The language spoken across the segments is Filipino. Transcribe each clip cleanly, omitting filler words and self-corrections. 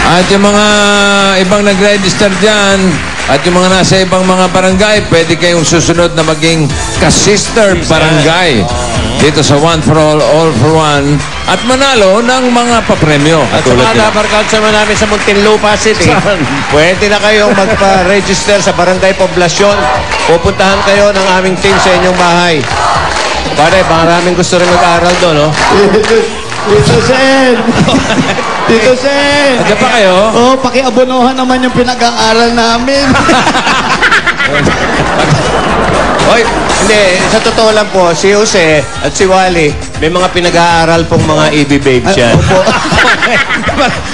At yung mga ibang nag-register dyan, at yung mga nasa ibang mga barangay, pwede kayong susunod na maging ka-sister barangay dito sa One for All for One, at manalo ng mga papremyo. At sa mga nabarkouts naman namin sa Muntinlupa City, pwede na kayong magpa-register sa Barangay Poblasyon. Pupuntahan kayo ng aming team sa inyong bahay. Pare, maraming gusto rin mag-aaral doon, no? Tito Sen! Tito Sen! Agad pa kayo? Oo, pakiabonohan naman yung pinag-aaral namin. Oy, hindi. Sa totoo lang po, si Jose at si Wally, may mga pinag-aaral pong mga EB-babes yan. Opo.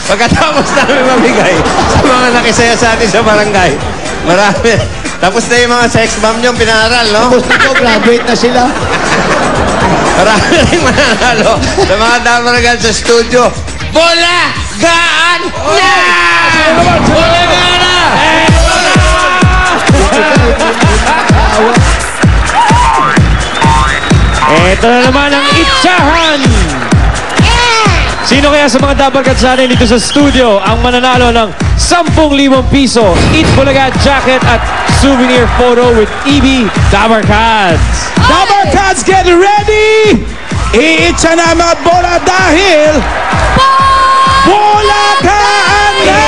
Pagkatapos namin mamigay sa mga nakisaya sa atin sa barangay, marami. Tapos na yung mga sex bomb nyo pinaaral, no? Tapos na po, graduate na sila. Marami rin mananalo sa mga damaragan sa studio. Bulagaan na! Bulagaan na! Ito na naman ang itsahan! Sino kaya sa mga dabarkad sa atin dito sa studio ang mananalo ng 10,000 piso, Eat Bulaga jacket at souvenir photo with EB Dabarkads? Dabarkads, get ready! Iitsa na mga bola dahil Bulagaan na!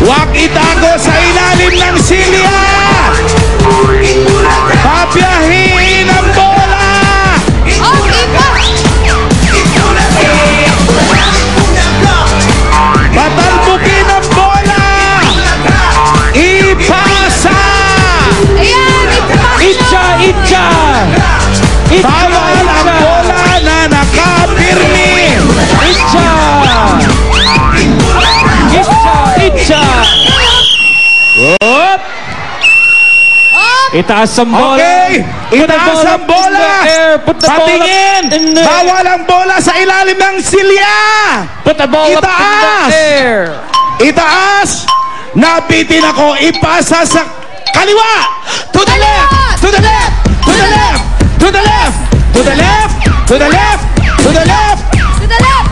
Wag itago sa ilalim ng silya! Papiyahin ang bola! Patalbukin ang bola! Ipasa! Itcha! Itcha! Bawal ang bola na nakapirmi! Itcha! Itcha! Itcha! Whoop! Itaas ang bola! Okay! Itaas ang bola! Patingin! Bawal ang bola sa ilalim ng silya! Put the ball up in the air! Itaas! Nabitin ako! Ipasa sa kaliwa! To the left! To the left! To the left! To the left! To the left! To the left! To the left! To the left!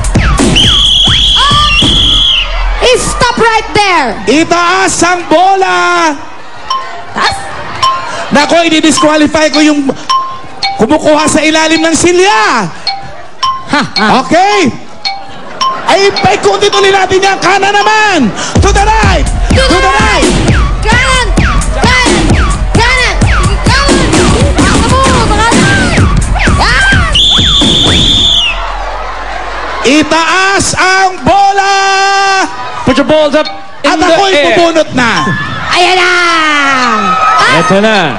Stop right there! Itaas ang bola! Taas? Nako, i-disqualify ko yung kumukuha sa ilalim ng silya. Okay? Ay, paikutin ulit natin yan. Kanan naman. To the right. To the right. Kanan! Kanan! Kanan! Kanan! Baka mo! Baka na! Yan! Itaas ang bola. Put your balls up in At the ako'y air! bubunot na. Ayan na! Ito na.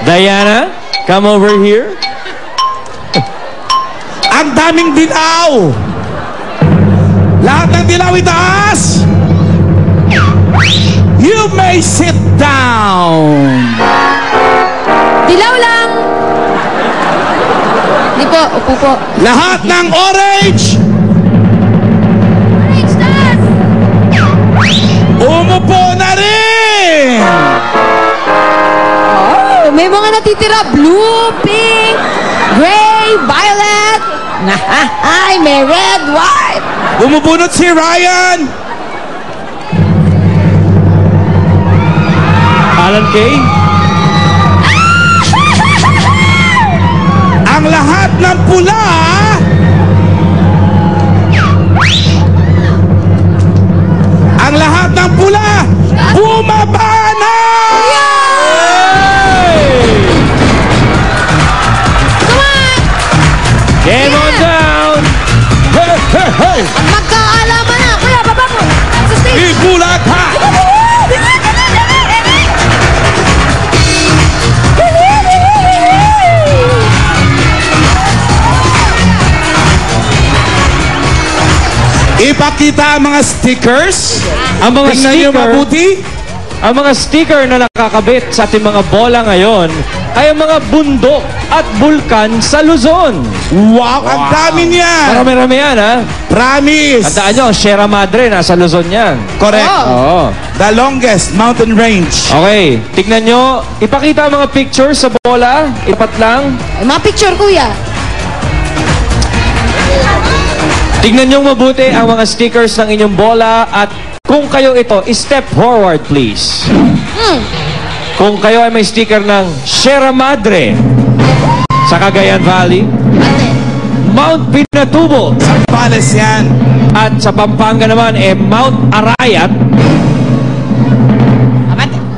Diana, come over here. Ang daming dilaw. Lahat ng dilaw itaas. You may sit down. Dilaw lang! Hindi po, upo po. Lahat ng orange. Orange dance! Umupo na rin. Oh, may mga natitira. Blue, pink, gray, violet. Ay, may red, white. Bumubunot si Ryan. Alan Kay. Ang lahat ng pula. Ang lahat ng pula. Bumaba na. Game on down. Hey, hey, hey. Magkaalaman na. Kuya, baba mo. Sa stage. Ibulag ha. Ipakita ang mga stickers. Ang mga Tingnan niyo sticker. mabuti. ang mga sticker na nakakabit sa ating mga bola ngayon ay ang mga bundok at bulkan sa Luzon. Wow, ang dami niyan. Marami-rami yan, ha? Promise. Tandaan nyo, Sierra Madre, nasa Luzon yan. Correct. Oo. The longest mountain range. Okay, tignan nyo. Ipakita ang mga pictures sa bola. Ipat lang. Ay, mga picture, kuya. Tignan nyo mabuti ang mga stickers ng inyong bola at kung kayo ito, step forward please. Kung kayo ay may sticker ng Sierra Madre sa Cagayan Valley, Mount Pinatubo, Palace yan. at sa Pampanga naman, Mount Arayat.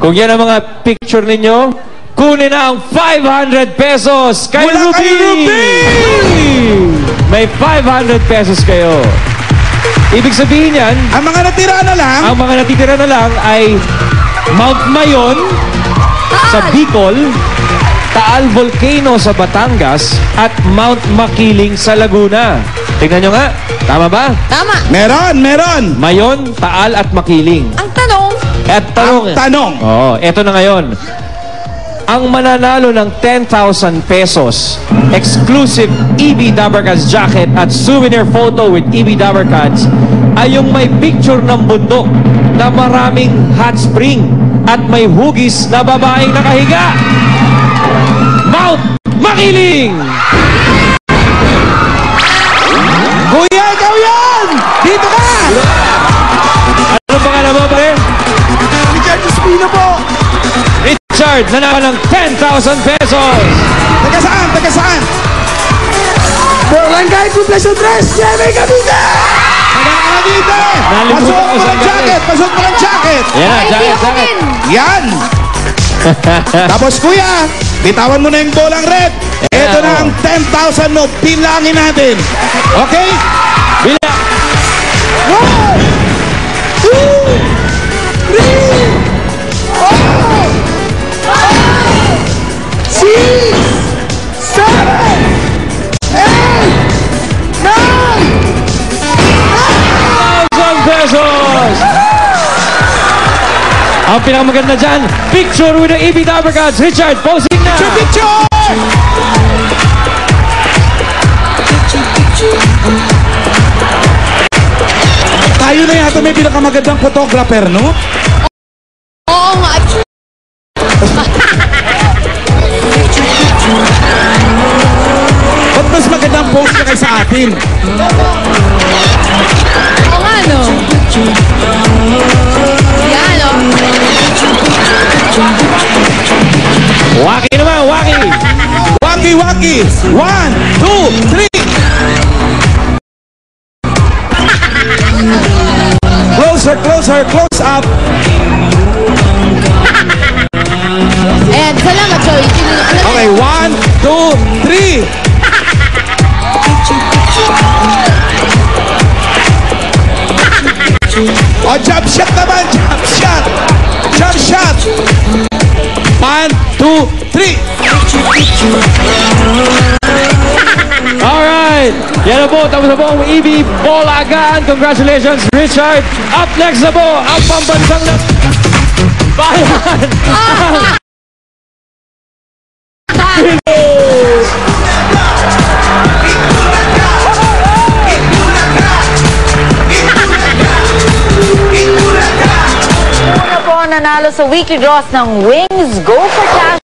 Kung yan ang mga picture ninyo, kunin na ang 500 pesos kay Mula Ruby! kay Ruby! May 500 pesos kayo. Ibig sabihin yan, Ang mga natira na lang, ang mga natitira na lang ay Mount Mayon sa Bicol, Taal Volcano sa Batangas, at Mount Makiling sa Laguna. Tingnan nyo nga. Tama ba? Tama. meron. Mayon, Taal at Makiling. Ang tanong, At Ang tanong, eto na ngayon. Ang mananalo ng 10,000 pesos, exclusive EB Dabarkads jacket at souvenir photo with EB Dabarkads ay yung may picture ng bundok na maraming hot spring at may hugis na babaeng nakahiga. Mount Makiling! Kuya, ikaw yan! Dito ka! Ano pangalan mo, pare? Richard Espino po! Richard, nanalo ng 10,000 pesos! Taga saan? Barangay Poblacion 3, Jemmy Cavite! Taga Cavite! Nalimutan Pasok ko mo sa ng jacket! Pasok mo ng jacket! Yan na, ay, hindi jacket, ako jacket. din. Yan! Tapos kuya, bitawan mo na yung bolang red. Ito na ang 10,000 mo. Bilangin natin. Okay? Bila! 1, 2, 1,000 pesos! Ang pinakamaganda dyan, picture with the EB Dabarkads. Richard, posing na! picture! Tayo na yata may pinakamagandang photographer, no? Oo nga. Ba't mas magandang post ka kaysa atin? Oo nga, no? Yan, no? Waki naman, waki! Waki! 1, 2, 3! Closer, close up! Ayan, salamat, Joy. Okay, 1, 2, 3! O, jump shot naman! Jump shot! 1, 2, 3! Alright! Yan na po, tapos na po ang EB Bolagan. Congratulations, Richard! Up next na po, ang pambansang na... Bayan! Una po ang nanalo sa weekly draws ng Wings Go for Cash